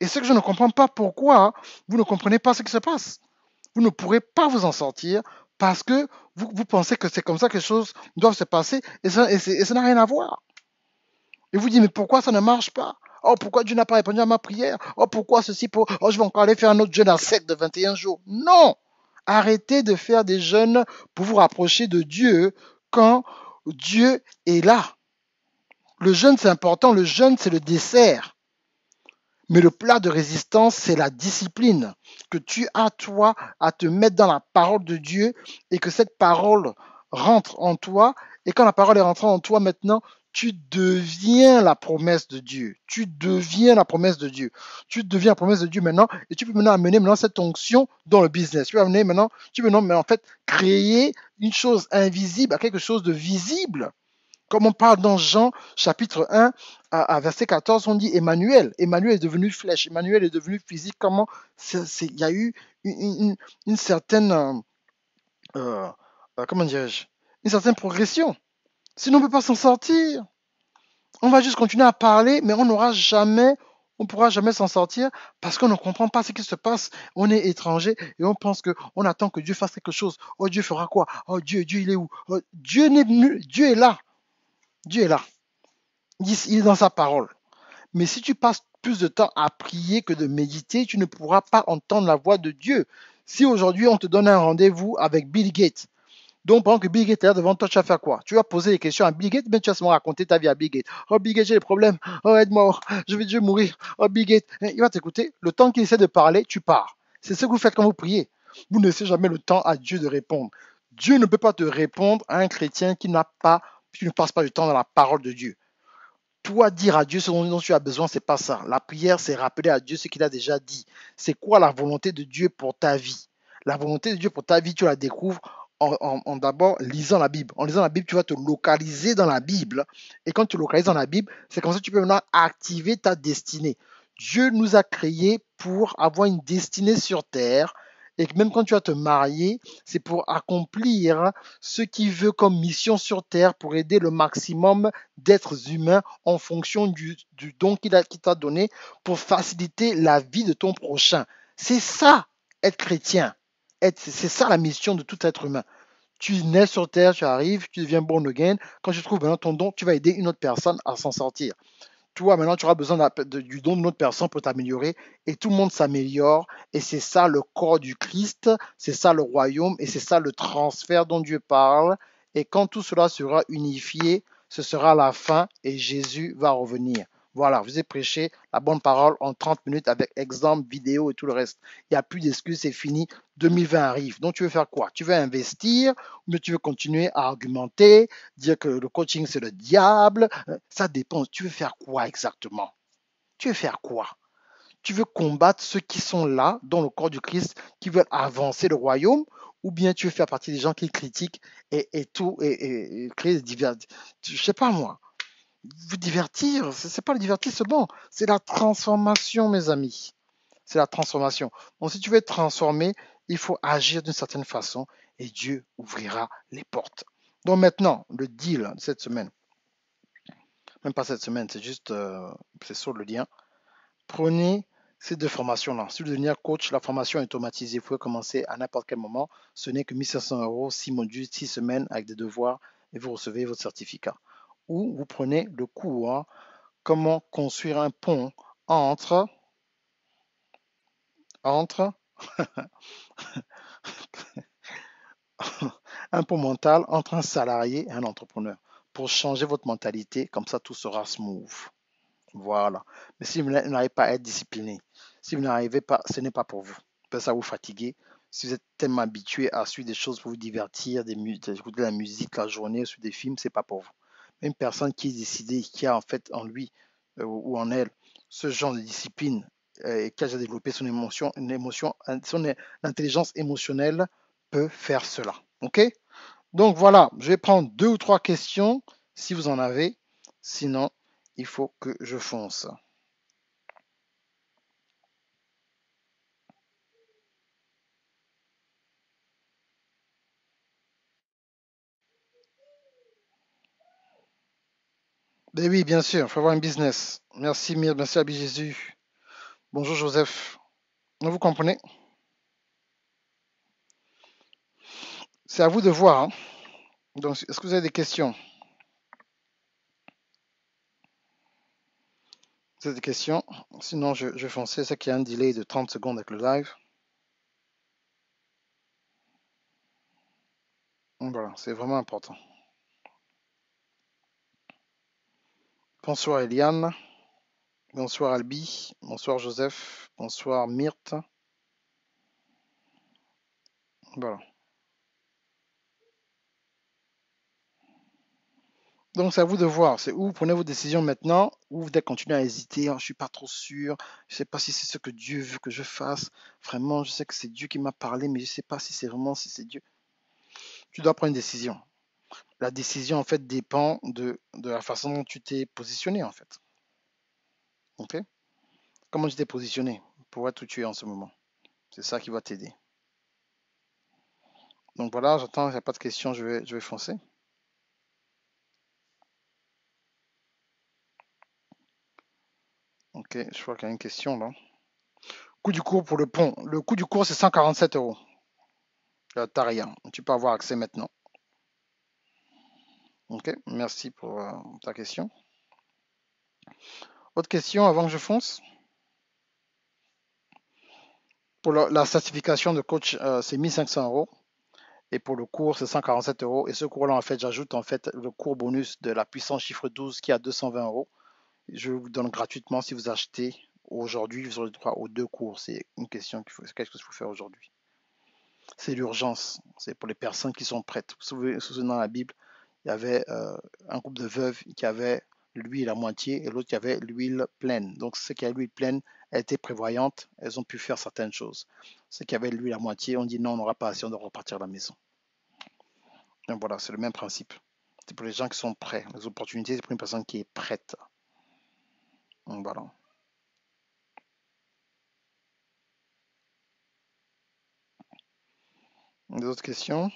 Et ce que je ne comprends pas, pourquoi vous ne comprenez pas ce qui se passe. Vous ne pourrez pas vous en sortir parce que vous pensez que c'est comme ça que les choses doivent se passer et ça n'a rien à voir. Et vous dites, mais pourquoi ça ne marche pas? Oh, pourquoi Dieu n'a pas répondu à ma prière? Oh, pourquoi ceci? Oh, je vais encore aller faire un autre jeûne à sec de 21 jours. Non! Arrêtez de faire des jeûnes pour vous rapprocher de Dieu quand Dieu est là. Le jeûne, c'est important. Le jeûne, c'est le dessert. Mais le plat de résistance, c'est la discipline que tu as, toi, à te mettre dans la parole de Dieu et que cette parole rentre en toi. Et quand la parole est rentrée en toi maintenant, tu deviens la promesse de Dieu. Tu deviens la promesse de Dieu. Tu deviens la promesse de Dieu maintenant et tu peux maintenant amener maintenant cette onction dans le business. Tu peux amener maintenant, mais en fait créer une chose invisible à quelque chose de visible. Comme on parle dans Jean chapitre 1 à verset 14, on dit Emmanuel. Emmanuel est devenu flèche. Emmanuel est devenu physique. Comment il y a eu une certaine comment dirais-je, une certaine progression. Sinon, on ne peut pas s'en sortir. On va juste continuer à parler, mais on ne pourra jamais s'en sortir parce qu'on ne comprend pas ce qui se passe. On est étranger et on pense qu'on attend que Dieu fasse quelque chose. Oh, Dieu fera quoi? Oh, Dieu, il est où? Oh, Dieu est là. Dieu est là. Il est dans sa parole. Mais si tu passes plus de temps à prier que de méditer, tu ne pourras pas entendre la voix de Dieu. Si aujourd'hui on te donne un rendez-vous avec Bill Gates, donc pendant que Bill Gates est là devant toi, tu vas faire quoi? Tu vas poser des questions à Bill Gates, mais tu vas seulement raconter ta vie à Bill Gates. Oh Bill Gates, j'ai des problèmes. Oh aide-moi, je vais mourir. Oh Bill Gates, il va t'écouter. Le temps qu'il essaie de parler, tu pars. C'est ce que vous faites quand vous priez. Vous ne laissez jamais le temps à Dieu de répondre. Dieu ne peut pas te répondre à un chrétien qui ne passe pas du temps dans la parole de Dieu. Toi, dire à Dieu ce dont tu as besoin, c'est pas ça. La prière, c'est rappeler à Dieu ce qu'il a déjà dit. C'est quoi la volonté de Dieu pour ta vie? La volonté de Dieu pour ta vie, tu la découvres en d'abord lisant la Bible. En lisant la Bible, tu vas te localiser dans la Bible. Et quand tu te localises dans la Bible, c'est comme ça que tu peux maintenant activer ta destinée. Dieu nous a créés pour avoir une destinée sur terre. Et que même quand tu vas te marier, c'est pour accomplir ce qu'il veut comme mission sur terre, pour aider le maximum d'êtres humains en fonction du don qu'il t'a donné pour faciliter la vie de ton prochain. C'est ça, être chrétien. C'est ça la mission de tout être humain. Tu nais sur terre, tu arrives, tu deviens born again. Quand tu trouves maintenant ton don, tu vas aider une autre personne à s'en sortir. Toi, maintenant, tu auras besoin du don d'une autre personne pour t'améliorer et tout le monde s'améliore. Et c'est ça le corps du Christ, c'est ça le royaume et c'est ça le transfert dont Dieu parle. Et quand tout cela sera unifié, ce sera la fin et Jésus va revenir. Voilà, je vous ai prêché la bonne parole en 30 minutes avec exemple, vidéo et tout le reste. Il n'y a plus d'excuses, c'est fini. 2020 arrive. Donc, tu veux faire quoi? Tu veux investir ou tu veux continuer à argumenter, dire que le coaching, c'est le diable? Ça dépend. Tu veux faire quoi exactement? Tu veux faire quoi? Tu veux combattre ceux qui sont là, dans le corps du Christ, qui veulent avancer le royaume, ou bien tu veux faire partie des gens qui critiquent et créer des divertissements? Je sais pas moi. Vous divertir, c'est pas le divertissement, c'est la transformation, mes amis. C'est la transformation. Donc, si tu veux être transformé, il faut agir d'une certaine façon et Dieu ouvrira les portes. Donc, maintenant, le deal de cette semaine, même pas cette semaine, c'est juste, c'est sur le lien. Prenez ces deux formations-là. Si vous voulez devenir coach, la formation est automatisée. Vous pouvez commencer à n'importe quel moment. Ce n'est que 1500 €, 6 modules, 6 semaines avec des devoirs et vous recevez votre certificat. Ou vous prenez le cours comment construire un pont entre un pont mental entre un salarié et un entrepreneur pour changer votre mentalité. Comme ça, tout sera smooth. Voilà. Mais si vous n'arrivez pas à être discipliné, si vous n'arrivez pas, ce n'est pas pour vous. Peut-être ça vous fatiguer. Si vous êtes tellement habitué à suivre des choses pour vous divertir, écouter de la musique la journée, suivre des films, c'est pas pour vous. Une personne qui est décidée, qui a en fait en lui ou en elle ce genre de discipline et qui a déjà développé son son intelligence émotionnelle peut faire cela. Ok? Donc voilà, je vais prendre 2 ou 3 questions si vous en avez. Sinon, il faut que je fonce. Ben oui, bien sûr, il faut avoir un business. Merci Mire, merci Abby Jésus. Bonjour Joseph. Vous comprenez? C'est à vous de voir. Hein. Donc, est-ce que vous avez des questions? Vous avez des questions? Sinon, je vais foncer. C'est qu'il y a un delay de 30 secondes avec le live. Donc, voilà, c'est vraiment important. Bonsoir Eliane. Bonsoir Albi. Bonsoir Joseph. Bonsoir Myrthe. Voilà. Donc, c'est à vous de voir. C'est où vous prenez vos décisions maintenant, ou vous devez continuer à hésiter. Oh, je suis pas trop sûr. Je sais pas si c'est ce que Dieu veut que je fasse. Vraiment, je sais que c'est Dieu qui m'a parlé, mais je sais pas si c'est vraiment si c'est Dieu. Tu dois prendre une décision. La décision, en fait, dépend de la façon dont tu t'es positionné, en fait. Ok? Comment tu t'es positionné pour être où tu es en ce moment? C'est ça qui va t'aider. Donc voilà, j'attends, il n'y a pas de questions, je vais foncer. Ok, je vois qu'il y a une question là. Coût du cours pour le pont. Le coût du cours, c'est 147 euros. T'as rien. Tu peux avoir accès maintenant. Ok, merci pour ta question. Autre question avant que je fonce? Pour la certification de coach, c'est 1500 euros. Et pour le cours, c'est 147 euros. Et ce cours-là, en fait, j'ajoute en fait le cours bonus de la puissance chiffre 12 qui est à 220 euros. Je vous donne gratuitement si vous achetez aujourd'hui, vous aurez le droit aux deux cours. C'est une question qu'il faut, c'est quelque chose qu'il faut faire aujourd'hui. C'est l'urgence. C'est pour les personnes qui sont prêtes. Vous souvenez dans la Bible, il y avait un couple de veuves qui avait l'huile à moitié et l'autre qui avait l'huile pleine. Donc ceux qui avaient l'huile pleine, elles étaient prévoyantes, elles ont pu faire certaines choses. Ceux qui avaient l'huile à moitié, on dit non, on n'aura pas assez, on doit repartir à la maison. Donc voilà, c'est le même principe. C'est pour les gens qui sont prêts. Les opportunités, c'est pour une personne qui est prête. Donc voilà. Des autres questions?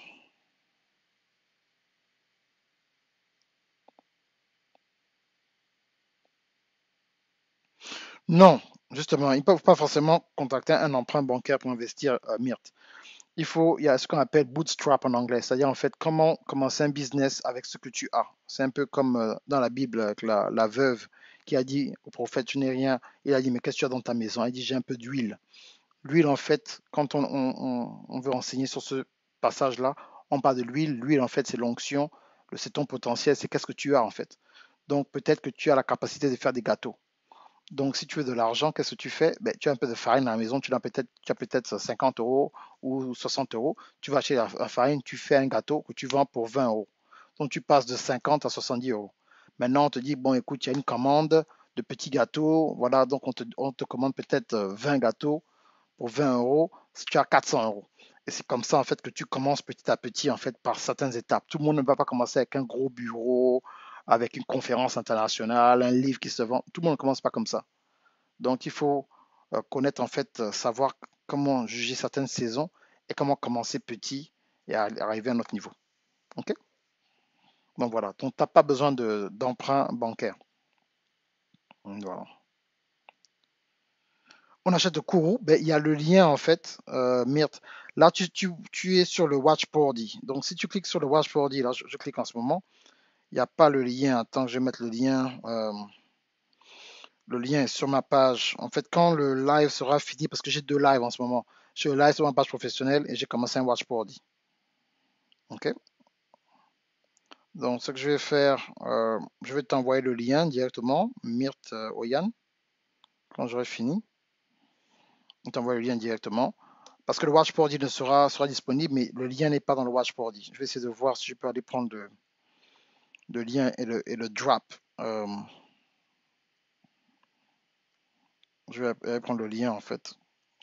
Non, justement, ils ne peuvent pas forcément contacter un emprunt bancaire pour investir à Myrte. Il y a ce qu'on appelle bootstrap en anglais, c'est-à-dire en fait comment commencer un business avec ce que tu as. C'est un peu comme dans la Bible avec la veuve qui a dit au prophète, tu n'es rien. Il a dit, mais qu'est-ce que tu as dans ta maison? Elle dit, j'ai un peu d'huile. L'huile, en fait, quand on veut enseigner sur ce passage-là, on parle de l'huile. L'huile, en fait, c'est l'onction, c'est ton potentiel, c'est qu'est-ce que tu as, en fait. Donc, peut-être que tu as la capacité de faire des gâteaux. Donc, si tu veux de l'argent, qu'est-ce que tu fais? Ben, tu as un peu de farine à la maison, tu as peut-être 50 euros ou 60 euros. Tu vas acheter la farine, tu fais un gâteau que tu vends pour 20 euros. Donc, tu passes de 50 à 70 euros. Maintenant, on te dit, bon, écoute, il y a une commande de petits gâteaux. Voilà, donc on te commande peut-être 20 gâteaux pour 20 euros, tu as 400 euros. Et c'est comme ça, en fait, que tu commences petit à petit, en fait, par certaines étapes. Tout le monde ne va pas commencer avec un gros bureau, avec une conférence internationale, un livre qui se vend. Tout le monde ne commence pas comme ça. Donc, il faut connaître, en fait, savoir comment juger certaines saisons et comment commencer petit et arriver à un autre niveau. OK? Donc, voilà. Donc, tu n'as pas besoin d'emprunt bancaire. Voilà. On achète de Kourou, ben, il y a le lien en fait, Myrthe. Là, tu es sur le Watch Party. Donc, si tu cliques sur le Watch Party, là, je clique en ce moment, il n'y a pas le lien. Attends, je vais mettre le lien. Le lien est sur ma page. En fait, quand le live sera fini, parce que j'ai deux lives en ce moment, je suis live sur ma page professionnelle et j'ai commencé un Watch Party. OK? Donc, ce que je vais faire, je vais t'envoyer le lien directement, Myrthe Oyan, quand j'aurai fini. Je t'envoie le lien directement. Parce que le Watch Party sera disponible, mais le lien n'est pas dans le Watch Party. Je vais essayer de voir si je peux aller prendre le lien et le drop. Je vais aller prendre le lien en fait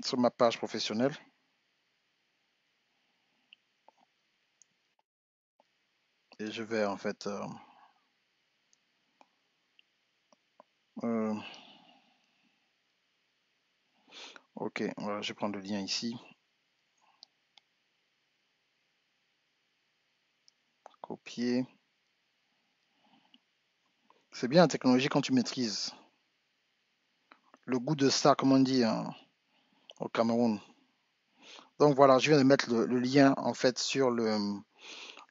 sur ma page professionnelle. Et je vais en fait... ok, voilà, je vais prendre le lien ici. Copier. C'est bien la technologie quand tu maîtrises. Le goût de ça, comme on dit au Cameroun. Donc voilà, je viens de mettre le lien en fait sur le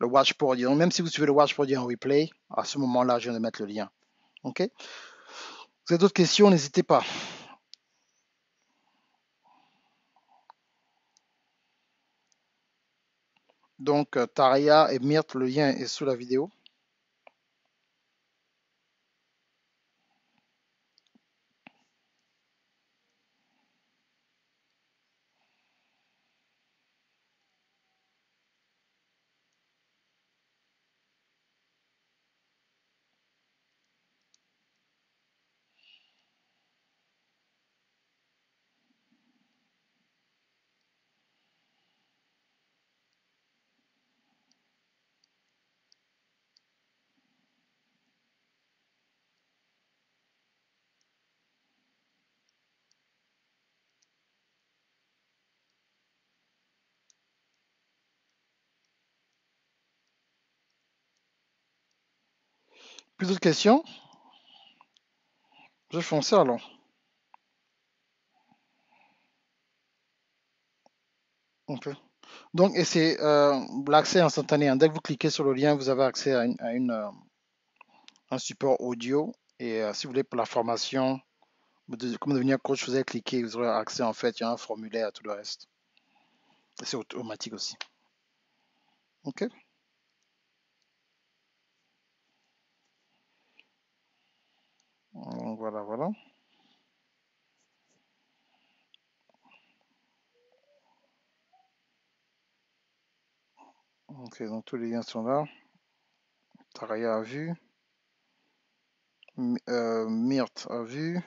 Watch Party. Donc même si vous suivez le Watch Party en replay, à ce moment-là, je viens de mettre le lien. Ok? Vous avez d'autres questions, n'hésitez pas. Donc, Taria et Myrthe, le lien est sous la vidéo. Plus d'autres questions? Je fonce alors. Ok. Donc, et c'est l'accès instantané, hein. Dès que vous cliquez sur le lien, vous avez accès à, un support audio. Et si vous voulez pour la formation, comment devenir coach, vous allez cliquer, vous aurez accès en fait, il y a un formulaire à tout le reste. C'est automatique aussi. Ok. Voilà, voilà. Ok, donc tous les liens sont là. Taraya a vu. Myrthe a vu.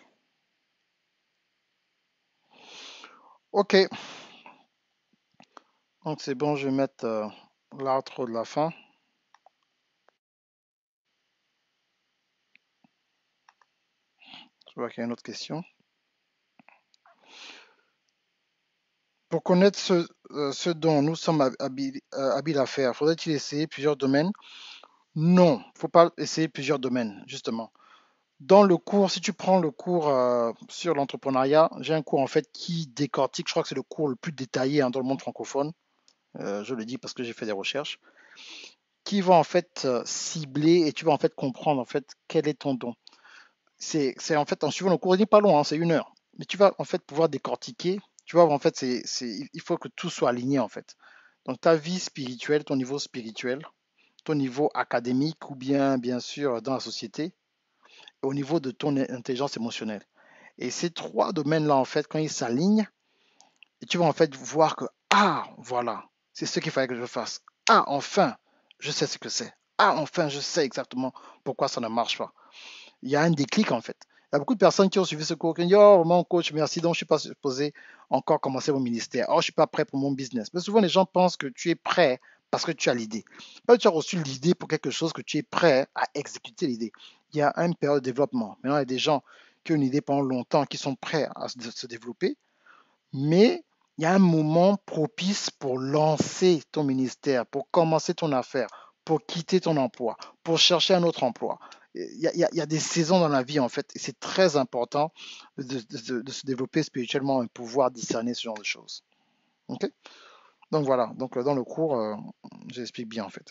Ok. Donc c'est bon, je vais mettre l'outro de la fin. Je vois qu'il y a une autre question. Pour connaître ce dont nous sommes habiles à faire, faudrait-il essayer plusieurs domaines? Non, il ne faut pas essayer plusieurs domaines, justement. Dans le cours, si tu prends le cours sur l'entrepreneuriat, j'ai un cours en fait qui décortique, je crois que c'est le cours le plus détaillé dans le monde francophone, je le dis parce que j'ai fait des recherches, qui va en fait cibler et tu vas en fait comprendre en fait quel est ton don. C'est en fait en suivant le cours, il n'est pas long, hein, c'est 1 heure, mais tu vas en fait pouvoir décortiquer, tu vois en fait il faut que tout soit aligné en fait. Donc ta vie spirituelle, ton niveau spirituel, ton niveau académique ou bien sûr dans la société, au niveau de ton intelligence émotionnelle. Et ces 3 domaines-là, en fait, quand ils s'alignent, tu vas en fait voir que, ah, voilà, c'est ce qu'il fallait que je fasse. Ah, enfin, je sais ce que c'est. Ah, enfin, je sais exactement pourquoi ça ne marche pas. Il y a un déclic, en fait. Il y a beaucoup de personnes qui ont suivi ce cours qui disent, oh, mon coach, merci, donc je ne suis pas supposé encore commencer mon ministère. Oh, je ne suis pas prêt pour mon business. Mais souvent, les gens pensent que tu es prêt parce que tu as l'idée. Pas que tu as reçu l'idée pour quelque chose, que tu es prêt à exécuter l'idée. Il y a une période de développement. Maintenant, il y a des gens qui ont une idée pendant longtemps, qui sont prêts à se développer, mais il y a un moment propice pour lancer ton ministère, pour commencer ton affaire, pour quitter ton emploi, pour chercher un autre emploi. Il y a des saisons dans la vie, en fait, et c'est très important de se développer spirituellement et pouvoir discerner ce genre de choses. Ok. Donc voilà, donc dans le cours, j'explique bien, en fait.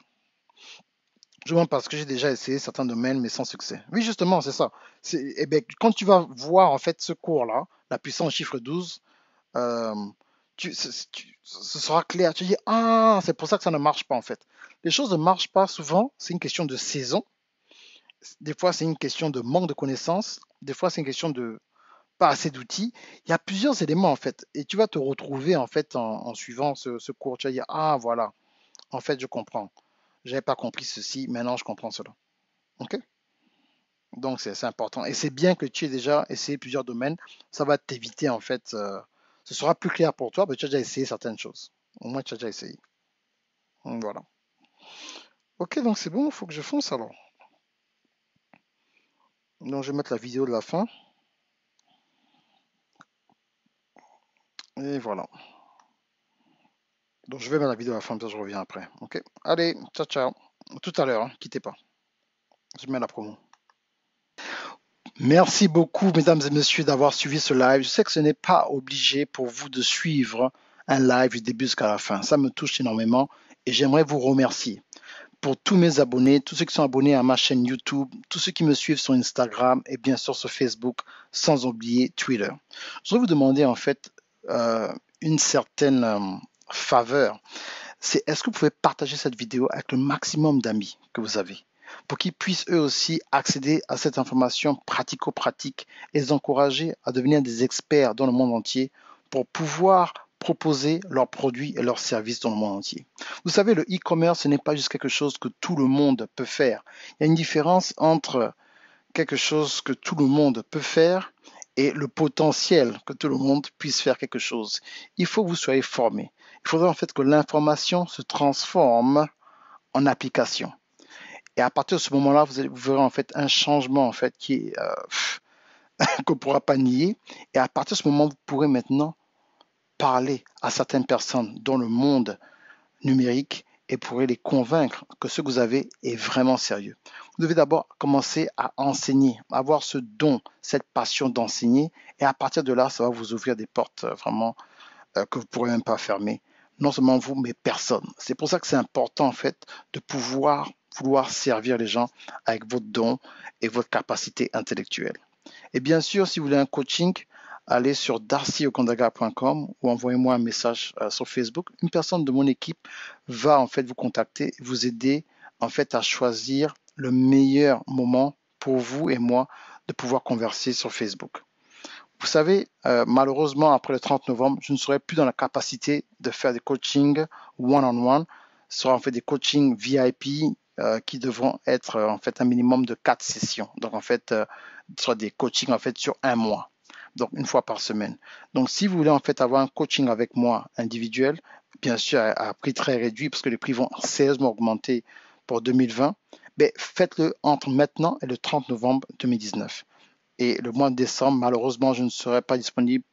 Je vois parce que j'ai déjà essayé certains domaines, mais sans succès. Oui, justement, c'est ça. Eh ben, quand tu vas voir, en fait, ce cours-là, la puissance chiffre 12, euh, ce sera clair. Tu dis, ah, c'est pour ça que ça ne marche pas en fait. Les choses ne marchent pas souvent, c'est une question de saison. Des fois, c'est une question de manque de connaissances. Des fois, c'est une question de pas assez d'outils. Il y a plusieurs éléments en fait. Et tu vas te retrouver en fait en suivant ce cours. Tu vas dire, ah, voilà, en fait, je comprends. J'avais pas compris ceci, maintenant je comprends cela. Ok. Donc c'est important. Et c'est bien que tu aies déjà essayé plusieurs domaines. Ça va t'éviter en fait, ce sera plus clair pour toi, mais tu as déjà essayé certaines choses. Au moins tu as déjà essayé. Donc, voilà. Ok, donc c'est bon, il faut que je fonce alors. Donc je vais mettre la vidéo de la fin. Et voilà. Donc je vais mettre la vidéo de la fin, puis je reviens après. Ok. Allez, ciao ciao. Tout à l'heure, hein, quittez pas. Je mets la promo. Merci beaucoup, mesdames et messieurs, d'avoir suivi ce live. Je sais que ce n'est pas obligé pour vous de suivre un live du début jusqu'à la fin. Ça me touche énormément et j'aimerais vous remercier. Pour tous mes abonnés, tous ceux qui sont abonnés à ma chaîne YouTube, tous ceux qui me suivent sur Instagram et bien sûr sur Facebook, sans oublier Twitter. Je voudrais vous demander en fait une certaine faveur. C'est est-ce que vous pouvez partager cette vidéo avec le maximum d'amis que vous avez pour qu'ils puissent eux aussi accéder à cette information pratico-pratique et les encourager à devenir des experts dans le monde entier pour pouvoir proposer leurs produits et leurs services dans le monde entier. Vous savez, le e-commerce, ce n'est pas juste quelque chose que tout le monde peut faire. Il y a une différence entre quelque chose que tout le monde peut faire et le potentiel que tout le monde puisse faire quelque chose. Il faut que vous soyez formé. Il faudrait en fait que l'information se transforme en application. Et à partir de ce moment-là, vous verrez en fait un changement en fait qui est qu'on ne pourra pas nier. Et à partir de ce moment, vous pourrez maintenant parler à certaines personnes dans le monde numérique et pourrez les convaincre que ce que vous avez est vraiment sérieux. Vous devez d'abord commencer à enseigner, avoir ce don, cette passion d'enseigner. Et à partir de là, ça va vous ouvrir des portes vraiment que vous ne pourrez même pas fermer non seulement vous, mais personne. C'est pour ça que c'est important en fait de vouloir servir les gens avec votre don et votre capacité intellectuelle. Et bien sûr, si vous voulez un coaching, allez sur darcyokondaga.com ou envoyez-moi un message sur Facebook. Une personne de mon équipe va en fait vous contacter, vous aider en fait à choisir le meilleur moment pour vous et moi de pouvoir converser sur Facebook. Vous savez, malheureusement, après le 30 novembre, je ne serai plus dans la capacité de faire des coachings one-on-one. Ce sera en fait des coachings VIP qui devront être en fait un minimum de 4 sessions. Donc en fait, ce sera des coachings en fait sur un mois. Donc une fois par semaine. Donc si vous voulez en fait avoir un coaching avec moi individuel, bien sûr à prix très réduit parce que les prix vont sérieusement augmenter pour 2020, mais faites-le entre maintenant et le 30 novembre 2019. Et le mois de décembre, malheureusement, je ne serai pas disponible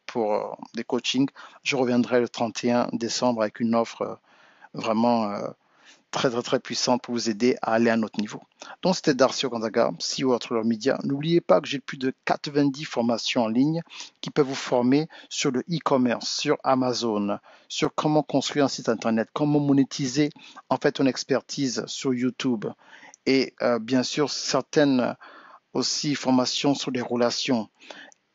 pour des coachings. Je reviendrai le 31 décembre avec une offre vraiment très, très, très puissante pour vous aider à aller à un autre niveau. Donc, c'était Darcio Gonzaga, CEO Autrelor Media. N'oubliez pas que j'ai plus de 90 formations en ligne qui peuvent vous former sur le e-commerce, sur Amazon, sur comment construire un site internet, comment monétiser en fait ton expertise sur YouTube et bien sûr certaines aussi formation sur les relations.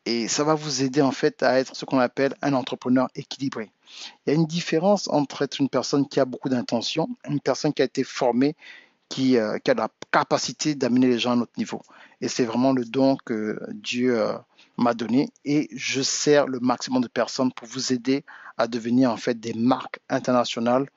Et ça va vous aider en fait à être ce qu'on appelle un entrepreneur équilibré. Il y a une différence entre être une personne qui a beaucoup d'intention, une personne qui a été formée, qui a la capacité d'amener les gens à notre niveau. Et c'est vraiment le don que Dieu m'a donné. Et je sers le maximum de personnes pour vous aider à devenir en fait des marques internationales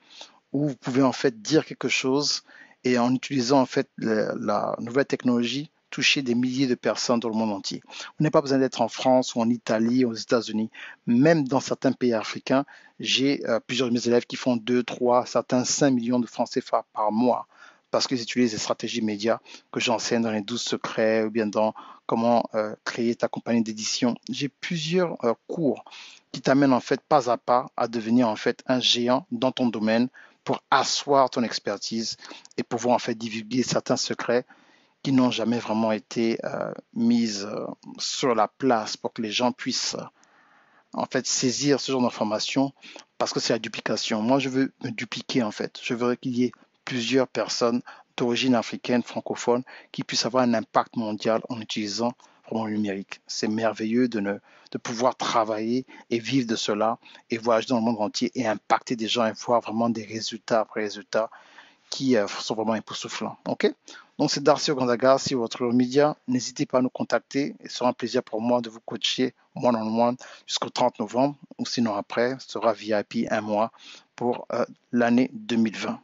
où vous pouvez en fait dire quelque chose et en utilisant en fait la nouvelle technologie toucher des milliers de personnes dans le monde entier. Vous n'avez pas besoin d'être en France ou en Italie ou aux États-Unis. Même dans certains pays africains, j'ai plusieurs de mes élèves qui font 2, 3, certains 5 millions de francs CFA par mois parce qu'ils utilisent des stratégies médias que j'enseigne dans les 12 secrets ou bien dans comment créer ta compagnie d'édition. J'ai plusieurs cours qui t'amènent en fait pas à pas à devenir en fait un géant dans ton domaine pour asseoir ton expertise et pouvoir en fait divulguer certains secrets qui n'ont jamais vraiment été mises sur la place pour que les gens puissent en fait saisir ce genre d'informations parce que c'est la duplication. Moi, je veux me dupliquer en fait. Je veux qu'il y ait plusieurs personnes d'origine africaine, francophone, qui puissent avoir un impact mondial en utilisant vraiment le numérique. C'est merveilleux de pouvoir travailler et vivre de cela et voyager dans le monde entier et impacter des gens et voir vraiment des résultats après résultats qui sont vraiment époustouflants. Ok? Donc, c'est Darcy Ogandaga, si votre média. N'hésitez pas à nous contacter. Et ce sera un plaisir pour moi de vous coacher one-on-one jusqu'au 30 novembre. Ou sinon, après, ce sera VIP un mois pour l'année 2020.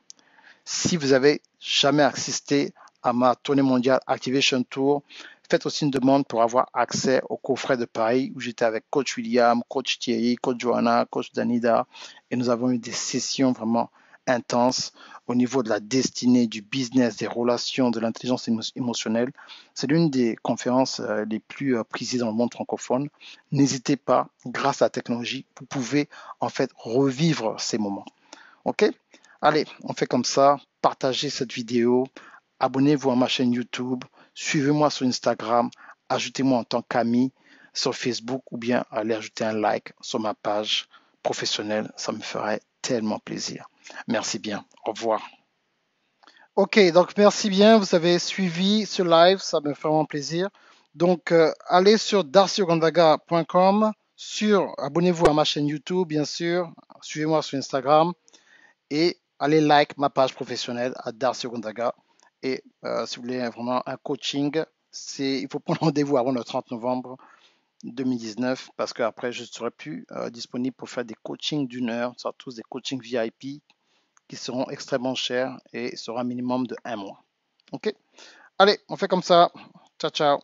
Si vous avez jamais assisté à ma tournée mondiale Activation Tour, faites aussi une demande pour avoir accès au coffret de Paris où j'étais avec Coach William, Coach Thierry, Coach Johanna, Coach Danida. Et nous avons eu des sessions vraiment intenses au niveau de la destinée, du business, des relations, de l'intelligence émotionnelle. C'est l'une des conférences les plus prisées dans le monde francophone. N'hésitez pas, grâce à la technologie, vous pouvez en fait revivre ces moments. Ok? Allez, on fait comme ça. Partagez cette vidéo. Abonnez-vous à ma chaîne YouTube. Suivez-moi sur Instagram. Ajoutez-moi en tant qu'ami sur Facebook ou bien allez ajouter un like sur ma page professionnelle. Ça me ferait tellement plaisir. Merci bien. Au revoir. Ok, donc merci bien. Vous avez suivi ce live. Ça me fait vraiment plaisir. Donc, allez sur darcyogondaga.com. Abonnez-vous à ma chaîne YouTube, bien sûr. Suivez-moi sur Instagram. Et allez like ma page professionnelle à Darcy Ogondaga. Et si vous voulez vraiment un coaching, il faut prendre rendez-vous avant le 30 novembre 2019 parce qu'après, je ne serai plus disponible pour faire des coachings d'une heure. Ce sera tous des coachings VIP qui seront extrêmement chers et sera un minimum de 1 mois. Ok? Allez, on fait comme ça. Ciao, ciao.